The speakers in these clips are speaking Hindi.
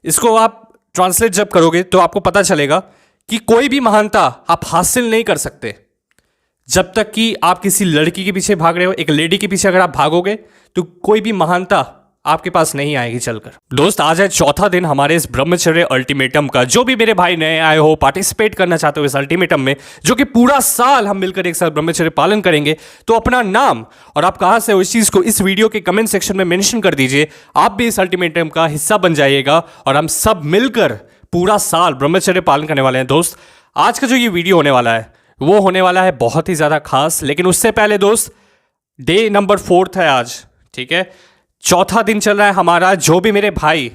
इसको आप ट्रांसलेट जब करोगे तो आपको पता चलेगा कि कोई भी महानता आप हासिल नहीं कर सकते जब तक कि आप किसी लड़की के पीछे भाग रहे हो। एक लेडी के पीछे अगर आप भागोगे तो कोई भी महानता आपके पास नहीं आएगी चलकर। दोस्त, आज है चौथा दिन हमारे इस ब्रह्मचर्य अल्टीमेटम का। जो भी मेरे भाई नए आए हो, पार्टिसिपेट करना चाहते हो इस अल्टीमेटम में, जो कि पूरा साल हम मिलकर एक साथ ब्रह्मचर्य पालन करेंगे, तो अपना नाम और आप कहां से हो इस चीज को इस वीडियो के कमेंट सेक्शन में मेंशन कर दीजिए। आप भी इस अल्टीमेटम का हिस्सा बन जाइएगा और हम सब मिलकर पूरा साल ब्रह्मचर्य पालन करने वाले हैं। दोस्त, आज का जो ये वीडियो होने वाला है वो होने वाला है बहुत ही ज्यादा खास। लेकिन उससे पहले दोस्त, डे नंबर 4 है आज, ठीक है, चौथा दिन चल रहा है हमारा। जो भी मेरे भाई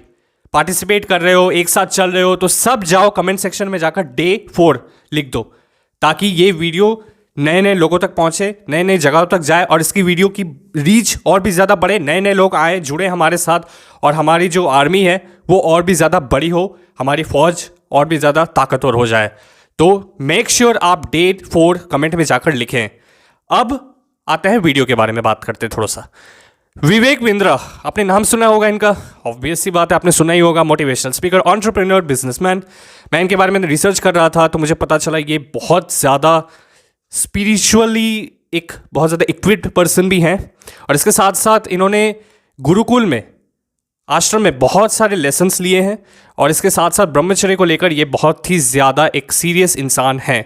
पार्टिसिपेट कर रहे हो, एक साथ चल रहे हो, तो सब जाओ कमेंट सेक्शन में जाकर डे 4 लिख दो, ताकि ये वीडियो नए नए लोगों तक पहुंचे, नए नए जगहों तक जाए और इसकी वीडियो की रीच और भी ज़्यादा बढ़े, नए नए लोग आए, जुड़े हमारे साथ और हमारी जो आर्मी है वो और भी ज़्यादा बड़ी हो, हमारी फौज और भी ज़्यादा ताकतवर हो जाए। तो मेक श्योर आप डे 4 कमेंट में जाकर लिखें। अब आते हैं वीडियो के बारे में बात करते हैं थोड़ा सा। विवेक बिंद्रा, आपने नाम सुना होगा इनका, ऑब्वियस सी बात है, आपने सुना ही होगा। Motivational speaker, entrepreneur, businessman. मैं इनके बारे में रिसर्च कर रहा था तो मुझे पता चला ये बहुत ज़्यादा स्पिरिचुअली एक बहुत ज़्यादा इक्विप्ड पर्सन भी हैं। और इसके साथ साथ इन्होंने गुरुकुल में, आश्रम में बहुत सारे लेसन्स लिए हैं और इसके साथ साथ ब्रह्मचर्य को लेकर ये बहुत ही ज़्यादा एक सीरियस इंसान हैं।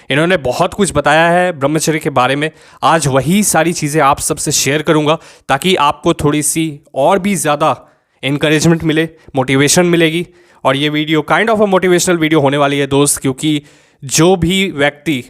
इन्होंने बहुत कुछ बताया है ब्रह्मचर्य के बारे में। आज वही सारी चीज़ें आप सबसे शेयर करूंगा ताकि आपको थोड़ी सी और भी ज़्यादा इनकरेजमेंट मिले, मोटिवेशन मिलेगी। और ये video kind of a motivational video होने वाली है दोस्त, क्योंकि जो भी व्यक्ति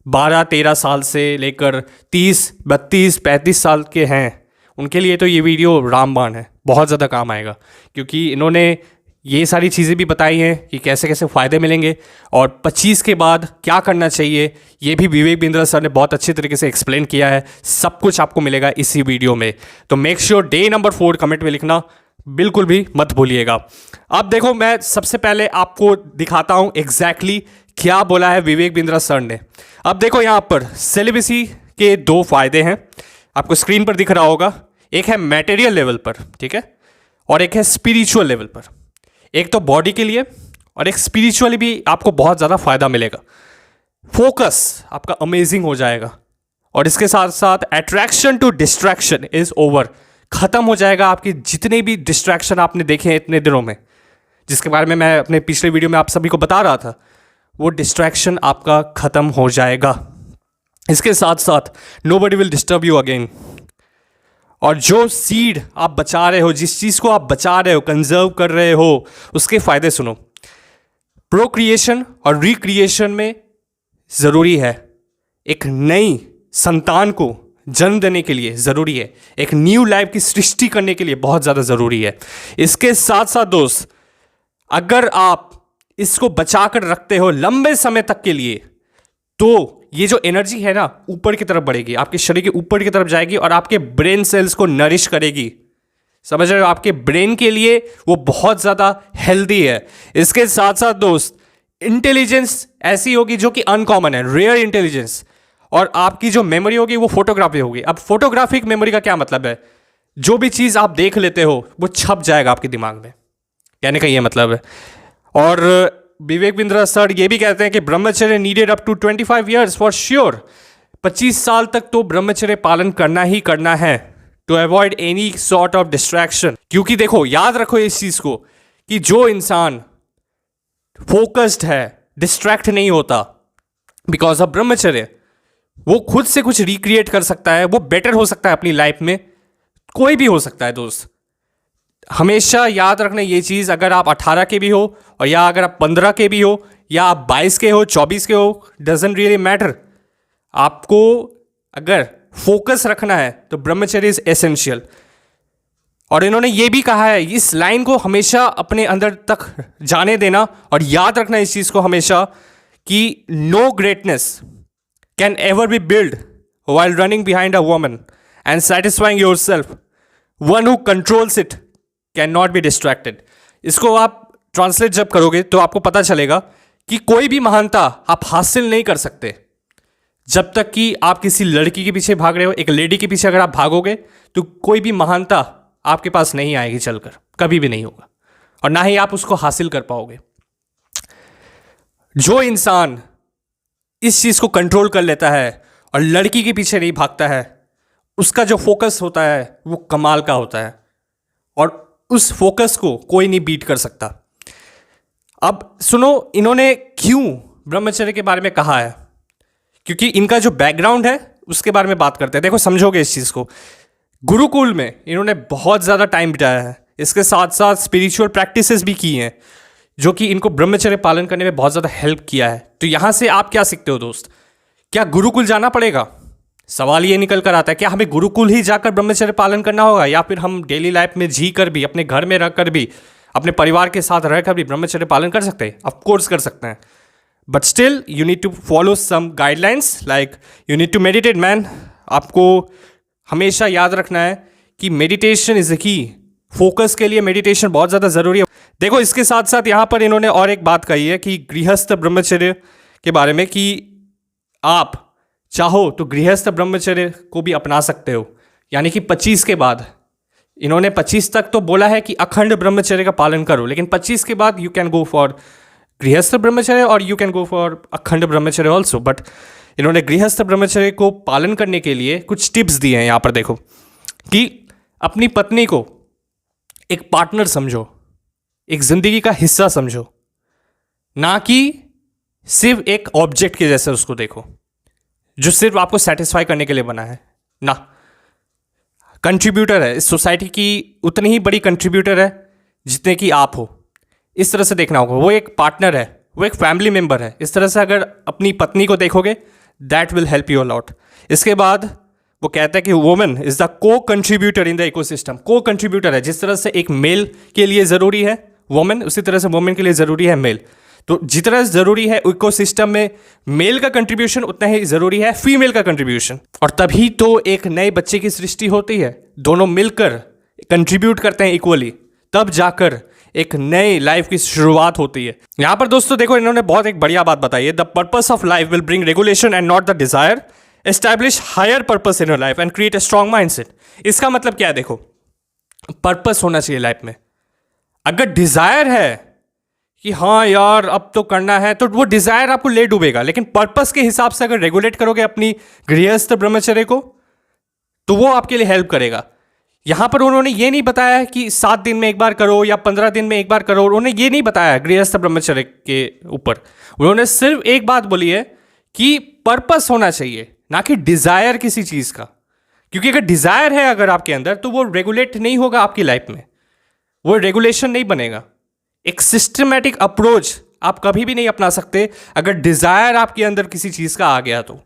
12-13 साल से लेकर 30, 32, 35 साल के हैं उनके लिए तो ये वीडियो रामबाण है, बहुत ज़्यादा काम आएगा। क्योंकि इन्होंने ये सारी चीज़ें भी बताई हैं कि कैसे कैसे फ़ायदे मिलेंगे और 25 के बाद क्या करना चाहिए, ये भी विवेक बिंद्रा सर ने बहुत अच्छे तरीके से एक्सप्लेन किया है। सब कुछ आपको मिलेगा इसी वीडियो में। तो make sure day number 4 comment में लिखना बिल्कुल भी मत भूलिएगा। अब देखो, मैं सबसे पहले आपको दिखाता हूँ एग्जैक्टली क्या बोला है विवेक बिंद्रा सर ने। अब देखो, यहाँ पर सेलिबेसी के 2 फायदे हैं, आपको स्क्रीन पर दिख रहा होगा। एक है मैटेरियल लेवल पर, ठीक है, और एक है स्पिरिचुअल लेवल पर। एक तो बॉडी के लिए और एक स्पिरिचुअली भी आपको बहुत ज़्यादा फायदा मिलेगा। फोकस आपका अमेजिंग हो जाएगा और इसके साथ साथ attraction to distraction is over, खत्म हो जाएगा। आपके जितने भी डिस्ट्रैक्शन आपने देखे हैं इतने दिनों में, जिसके बारे में मैं अपने पिछले वीडियो में आप सभी को बता रहा था, वो डिस्ट्रैक्शन आपका खत्म हो जाएगा। इसके साथ साथ nobody will disturb you again. और जो सीड आप बचा रहे हो, जिस चीज़ को आप बचा रहे हो, कंजर्व कर रहे हो, उसके फायदे सुनो। प्रोक्रिएशन और रिक्रिएशन में ज़रूरी है, एक नई संतान को जन्म देने के लिए ज़रूरी है, एक न्यू लाइफ की सृष्टि करने के लिए बहुत ज़्यादा ज़रूरी है। इसके साथ साथ दोस्त, अगर आप इसको बचा कर रखते हो लंबे समय तक के लिए, तो ये जो एनर्जी है ना ऊपर की तरफ बढ़ेगी, आपके शरीर के ऊपर की तरफ जाएगी और आपके ब्रेन सेल्स को नरिश करेगी। समझ रहे हो? आपके ब्रेन के लिए वो बहुत ज़्यादा हेल्दी है। इसके साथ साथ दोस्त, इंटेलिजेंस ऐसी होगी जो कि अनकॉमन है, रेयर इंटेलिजेंस। और आपकी जो मेमोरी होगी वो फोटोग्राफी होगी। अब फोटोग्राफिक मेमोरी का क्या मतलब है? जो भी चीज़ आप देख लेते हो वो छप जाएगा आपके दिमाग में, कहने का ये मतलब है। और विवेक बिंद्रा सर ये भी कहते हैं कि brahmacharya needed up to 25 years for sure. 25 साल तक तो ब्रह्मचर्य पालन करना ही करना है to avoid any sort of distraction. क्योंकि देखो, याद रखो इस चीज को कि जो इंसान फोकस्ड है, डिस्ट्रैक्ट नहीं होता बिकॉज ऑफ ब्रह्मचर्य, वो खुद से कुछ रिक्रिएट कर सकता है, वो बेटर हो सकता है अपनी लाइफ में। कोई भी हो सकता है दोस्त। हमेशा याद रखना ये चीज़, अगर आप 18 के भी हो और या अगर आप 15 के भी हो या आप 22 के हो, 24 के हो, डजंट रियली मैटर। आपको अगर फोकस रखना है तो ब्रह्मचर्य इज एसेंशियल। और इन्होंने ये भी कहा है, इस लाइन को हमेशा अपने अंदर तक जाने देना और याद रखना इस चीज़ को हमेशा कि no greatness can ever be build while running behind a woman and satisfying yourself. One who controls it cannot be distracted. इसको आप ट्रांसलेट जब करोगे तो आपको पता चलेगा कि कोई भी महानता आप हासिल नहीं कर सकते जब तक कि आप किसी लड़की के पीछे भाग रहे हो। एक लेडी के पीछे अगर आप भागोगे तो कोई भी महानता आपके पास नहीं आएगी चलकर, कभी भी नहीं होगा। और ना ही आप उसको हासिल कर पाओगे। जो इंसान इस चीज़ को कंट्रोल कर लेता है और लड़की के पीछे नहीं भागता है, उसका जो फोकस होता है वो कमाल का होता है और उस फोकस को कोई नहीं बीट कर सकता। अब सुनो, इन्होंने क्यों ब्रह्मचर्य के बारे में कहा है, क्योंकि इनका जो बैकग्राउंड है उसके बारे में बात करते हैं। देखो, समझोगे इस चीज़ को। गुरुकुल में इन्होंने बहुत ज़्यादा टाइम बिताया है, इसके साथ साथ स्पिरिचुअल प्रैक्टिसेस भी की हैं जो कि इनको ब्रह्मचर्य पालन करने में बहुत ज़्यादा हेल्प किया है। तो यहाँ से आप क्या सीखते हो दोस्त? क्या गुरुकुल जाना पड़ेगा? सवाल ये निकल कर आता है, क्या हमें गुरुकुल ही जाकर ब्रह्मचर्य पालन करना होगा, या फिर हम डेली लाइफ में जी कर भी, अपने घर में रह कर भी, अपने परिवार के साथ रहकर भी ब्रह्मचर्य पालन कर सकते हैं? ऑफ कोर्स कर सकते हैं, but still you need to follow some guidelines, like you need to meditate man. आपको हमेशा याद रखना है कि meditation is the key. Focus के लिए मेडिटेशन बहुत ज़्यादा ज़रूरी है। देखो, इसके साथ साथ यहाँ पर इन्होंने और एक बात कही है कि गृहस्थ ब्रह्मचर्य के बारे में, कि आप चाहो तो गृहस्थ ब्रह्मचर्य को भी अपना सकते हो, यानी कि 25 के बाद। इन्होंने 25 तक तो बोला है कि अखंड ब्रह्मचर्य का पालन करो, लेकिन 25 के बाद यू कैन गो फॉर गृहस्थ ब्रह्मचर्य और यू कैन गो फॉर अखंड ब्रह्मचर्य ऑल्सो। बट इन्होंने गृहस्थ ब्रह्मचर्य को पालन करने के लिए कुछ टिप्स दिए हैं यहाँ पर। देखो कि अपनी पत्नी को एक पार्टनर समझो, एक जिंदगी का हिस्सा समझो, ना कि सिर्फ एक ऑब्जेक्ट के जैसे उसको देखो जो सिर्फ आपको सेटिस्फाई करने के लिए बना है। ना, कंट्रीब्यूटर है इस सोसाइटी की, उतनी ही बड़ी कंट्रीब्यूटर है जितने की आप हो। इस तरह से देखना होगा। वो एक पार्टनर है, वो एक फैमिली मेंबर है। इस तरह से अगर अपनी पत्नी को देखोगे, that will help you a lot. इसके बाद वो कहता है कि वुमेन इज द को कंट्रीब्यूटर इन द इकोसिस्टम। को कंट्रीब्यूटर है, जिस तरह से एक मेल के लिए ज़रूरी है वुमेन, उसी तरह से वुमेन के लिए ज़रूरी है मेल। तो जितना ज़रूरी है इकोसिस्टम में मेल का कंट्रीब्यूशन, उतना ही ज़रूरी है फीमेल का कंट्रीब्यूशन। और तभी तो एक नए बच्चे की सृष्टि होती है। दोनों मिलकर कंट्रीब्यूट करते हैं इक्वली, तब जाकर एक नई लाइफ की शुरुआत होती है। यहाँ पर दोस्तों देखो, इन्होंने बहुत एक बढ़िया बात बताई है। The purpose of life will bring regulation and not the desire. Establish higher purpose in your life and create a strong mindset. इसका मतलब क्या है? देखो, पर्पस होना चाहिए लाइफ में। अगर डिजायर है कि हाँ यार अब तो करना है, तो वो डिजायर आपको ले डूबेगा। लेकिन पर्पस के हिसाब से अगर रेगुलेट करोगे अपनी गृहस्थ ब्रह्मचर्य को, तो वो आपके लिए हेल्प करेगा। यहां पर उन्होंने ये नहीं बताया कि 7 दिन में एक बार करो या 15 दिन में एक बार करो। उन्होंने ये नहीं बताया गृहस्थ ब्रह्मचर्य के ऊपर। उन्होंने सिर्फ एक बात बोली है कि पर्पस होना चाहिए, ना कि डिजायर किसी चीज का। क्योंकि अगर डिजायर है अगर आपके अंदर, तो वो रेगुलेट नहीं होगा आपकी लाइफ में, वो रेगुलेशन नहीं बनेगा। एक सिस्टमैटिक अप्रोच आप कभी भी नहीं अपना सकते अगर डिजायर आपके अंदर किसी चीज का आ गया तो।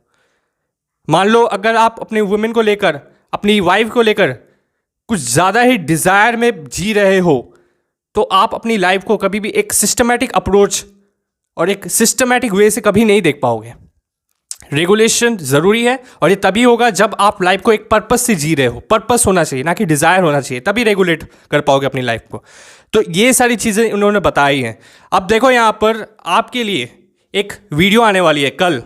मान लो अगर आप अपने वुमेन को लेकर, अपनी वाइफ को लेकर कुछ ज़्यादा ही डिज़ायर में जी रहे हो, तो आप अपनी लाइफ को कभी भी एक सिस्टमैटिक अप्रोच और एक सिस्टमैटिक वे से कभी नहीं देख पाओगे। रेगुलेशन ज़रूरी है, और ये तभी होगा जब आप लाइफ को एक पर्पस से जी रहे हो। पर्पस होना चाहिए, ना कि डिज़ायर होना चाहिए, तभी रेगुलेट कर पाओगे अपनी लाइफ को। तो ये सारी चीज़ें उन्होंने बताई हैं। अब देखो, यहाँ पर आपके लिए एक वीडियो आने वाली है कल,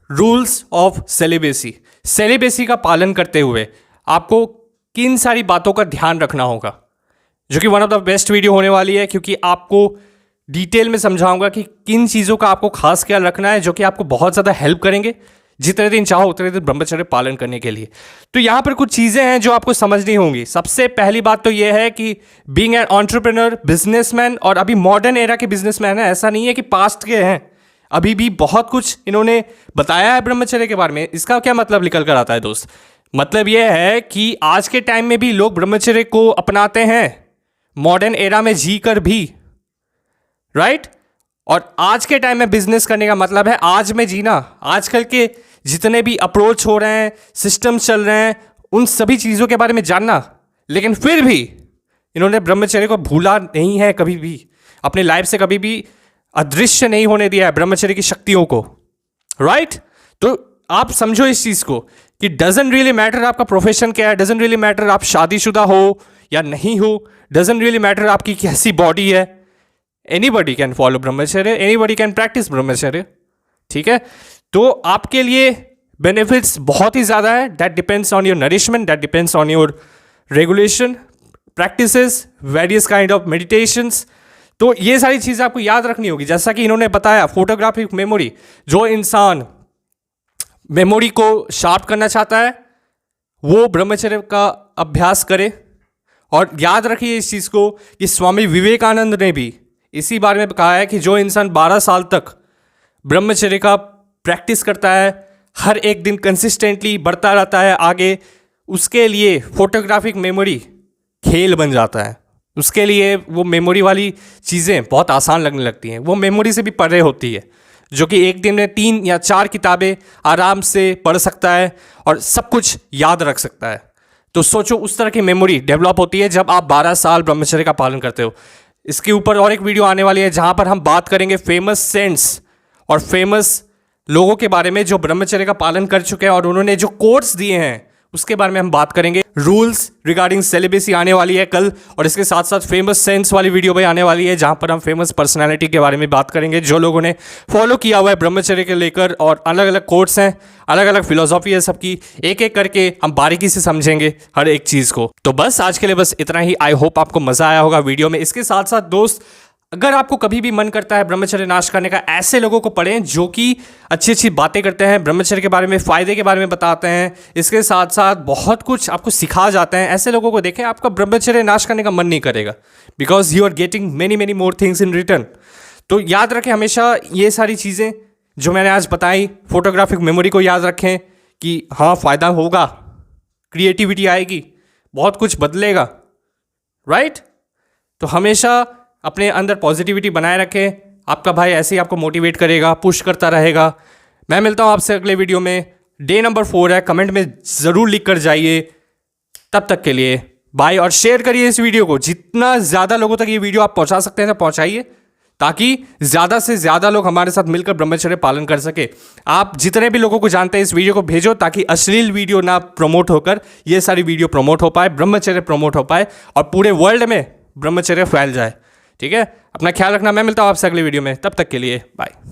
रूल्स ऑफ सेलिबेसी। सेलिबेसी का पालन करते हुए आपको किन सारी बातों का ध्यान रखना होगा, जो कि one of the best video होने वाली है, क्योंकि आपको डिटेल में समझाऊंगा कि किन चीज़ों का आपको खास ख्याल रखना है, जो कि आपको बहुत ज़्यादा हेल्प करेंगे जितने दिन चाहो उतने दिन ब्रह्मचर्य पालन करने के लिए। तो यहाँ पर कुछ चीज़ें हैं जो आपको समझनी होंगी। सबसे पहली बात तो यह है कि बीइंग एन एंटरप्रेन्योर, बिजनेसमैन, और अभी मॉडर्न एरा के बिजनेसमैन है, ऐसा नहीं है कि पास्ट के हैं, अभी भी बहुत कुछ इन्होंने बताया है ब्रह्मचर्य के बारे में। इसका क्या मतलब निकल कर आता है दोस्त? मतलब यह है कि आज के टाइम में भी लोग ब्रह्मचर्य को अपनाते हैं, मॉडर्न एरा में जी कर भी, राइट। और आज के टाइम में बिजनेस करने का मतलब है आज में जीना। आजकल के जितने भी अप्रोच हो रहे हैं, सिस्टम चल रहे हैं, उन सभी चीज़ों के बारे में जानना। लेकिन फिर भी इन्होंने ब्रह्मचर्य को भूला नहीं है, कभी भी अपनी लाइफ से कभी भी अदृश्य नहीं होने दिया है ब्रह्मचर्य की शक्तियों को, राइट। तो आप समझो इस चीज़ को कि डजंट रियली मैटर आपका प्रोफेशन क्या है, डजंट रियली मैटर आप शादीशुदा हो या नहीं हो, डजंट रियली मैटर आपकी कैसी बॉडी है। एनीबडी कैन फॉलो ब्रह्मचर्य, एनीबडी कैन प्रैक्टिस ब्रह्मचर्य, ठीक है। तो आपके लिए बेनिफिट्स बहुत ही ज़्यादा है। That depends on your nourishment, that depends on your regulation, practices, various kind of meditations, तो ये सारी चीज़ें आपको याद रखनी होगी। जैसा कि इन्होंने बताया, फोटोग्राफिक मेमोरी, जो इंसान मेमोरी को शार्प करना चाहता है वो ब्रह्मचर्य का अभ्यास करे। और याद रखिए इस चीज़ को कि स्वामी विवेकानंद ने भी इसी बारे में कहा है कि जो इंसान 12 साल तक ब्रह्मचर्य का प्रैक्टिस करता है, हर एक दिन कंसिस्टेंटली बढ़ता रहता है आगे, उसके लिए फोटोग्राफिक मेमोरी खेल बन जाता है। उसके लिए वो मेमोरी वाली चीज़ें बहुत आसान लगने लगती हैं, वो मेमोरी से भी परे होती है, जो कि एक दिन में 3 या 4 किताबें आराम से पढ़ सकता है और सब कुछ याद रख सकता है। तो सोचो उस तरह की मेमोरी डेवलप होती है जब आप 12 साल ब्रह्मचर्य का पालन करते हो। इसके ऊपर और एक वीडियो आने वाली है जहाँ पर हम बात करेंगे फेमस सेंट्स और फेमस लोगों के बारे में जो ब्रह्मचर्य का पालन कर चुके हैं और उन्होंने जो कोट्स दिए हैं उसके बारे में हम बात करेंगे। रूल्स रिगार्डिंग सेलिबेसी आने वाली है कल, और इसके साथ साथ फेमस सेंस वाली वीडियो भी आने वाली है जहां पर हम फेमस पर्सनालिटी के बारे में बात करेंगे जो लोगों ने फॉलो किया हुआ है ब्रह्मचर्य के लेकर, और अलग अलग कोट्स हैं, अलग अलग फिलोसॉफी है सबकी, एक एक करके हम बारीकी से समझेंगे हर एक चीज़ को। तो बस आज के लिए बस इतना ही। आई होप आपको मज़ा आया होगा वीडियो में। इसके साथ साथ दोस्त, अगर आपको कभी भी मन करता है ब्रह्मचर्य नाश करने का, ऐसे लोगों को पढ़ें जो कि अच्छी अच्छी बातें करते हैं, ब्रह्मचर्य के बारे में, फ़ायदे के बारे में बताते हैं, इसके साथ साथ बहुत कुछ आपको सिखा जाते हैं। ऐसे लोगों को देखें, आपका ब्रह्मचर्य नाश करने का मन नहीं करेगा, because you are getting many many more things in return. तो याद रखें हमेशा ये सारी चीज़ें जो मैंने आज बताई, फोटोग्राफिक मेमोरी को याद रखें कि हाँ फ़ायदा होगा, क्रिएटिविटी आएगी, बहुत कुछ बदलेगा, राइट। तो हमेशा अपने अंदर पॉजिटिविटी बनाए रखें। आपका भाई ऐसे ही आपको मोटिवेट करेगा, पुश करता रहेगा। मैं मिलता हूँ आपसे अगले वीडियो में। डे नंबर 4 है, कमेंट में ज़रूर लिख कर जाइए। तब तक के लिए बाय, और शेयर करिए इस वीडियो को। जितना ज़्यादा लोगों तक ये वीडियो आप पहुँचा सकते हैं तो पहुँचाइए, ताकि ज़्यादा से ज़्यादा लोग हमारे साथ मिलकर ब्रह्मचर्य पालन कर सके। आप जितने भी लोगों को जानते हैं इस वीडियो को भेजो, ताकि अश्लील वीडियो ना प्रमोट होकर ये सारी वीडियो प्रमोट हो पाए, ब्रह्मचर्य प्रमोट हो पाए और पूरे वर्ल्ड में ब्रह्मचर्य फैल जाए। ठीक है, अपना ख्याल रखना। मैं मिलता हूँ आपसे अगली वीडियो में, तब तक के लिए बाय।